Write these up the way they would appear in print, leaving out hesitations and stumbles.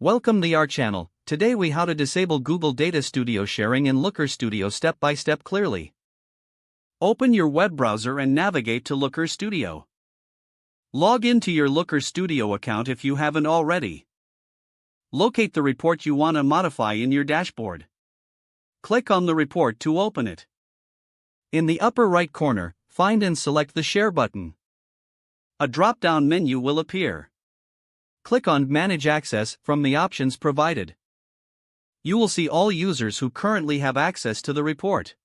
Welcome to our channel. Today we how to disable Google Data Studio sharing in Looker Studio step by step clearly. Open your web browser and navigate to Looker Studio. Log into your Looker Studio account if you haven't already. Locate the report you want to modify in your dashboard. Click on the report to open it. In the upper right corner, find and select the Share button. A drop-down menu will appear. Click on Manage Access from the options provided. You will see all users who currently have access to the report.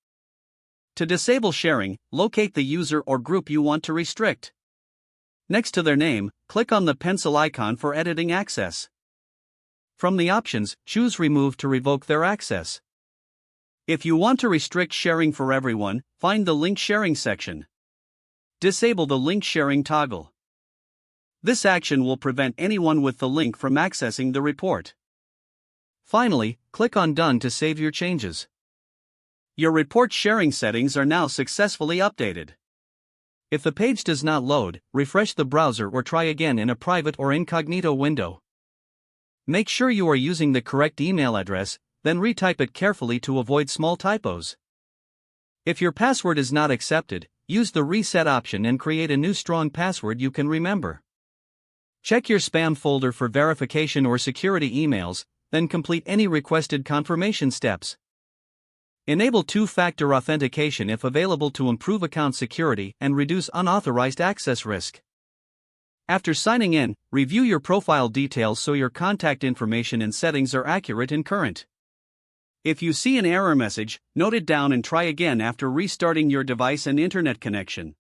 To disable sharing, locate the user or group you want to restrict. Next to their name, click on the pencil icon for editing access. From the options, choose Remove to revoke their access. If you want to restrict sharing for everyone, find the Link Sharing section. Disable the link sharing toggle. This action will prevent anyone with the link from accessing the report. Finally, click on Done to save your changes. Your report sharing settings are now successfully updated. If the page does not load, refresh the browser or try again in a private or incognito window. Make sure you are using the correct email address, then retype it carefully to avoid small typos. If your password is not accepted, use the reset option and create a new strong password you can remember. Check your spam folder for verification or security emails, then complete any requested confirmation steps. Enable two-factor authentication if available to improve account security and reduce unauthorized access risk. After signing in, review your profile details so your contact information and settings are accurate and current. If you see an error message, note it down and try again after restarting your device and internet connection.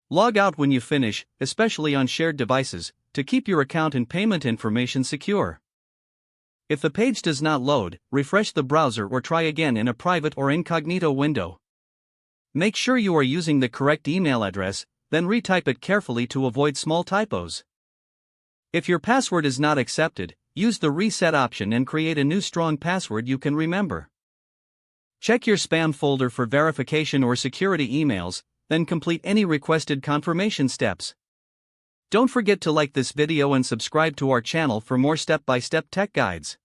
Log out when you finish, especially on shared devices, to keep your account and payment information secure. If the page does not load, refresh the browser or try again in a private or incognito window. Make sure you are using the correct email address, then retype it carefully to avoid small typos. If your password is not accepted, use the reset option and create a new strong password you can remember. Check your spam folder for verification or security emails, then complete any requested confirmation steps. Don't forget to like this video and subscribe to our channel for more step-by-step tech guides.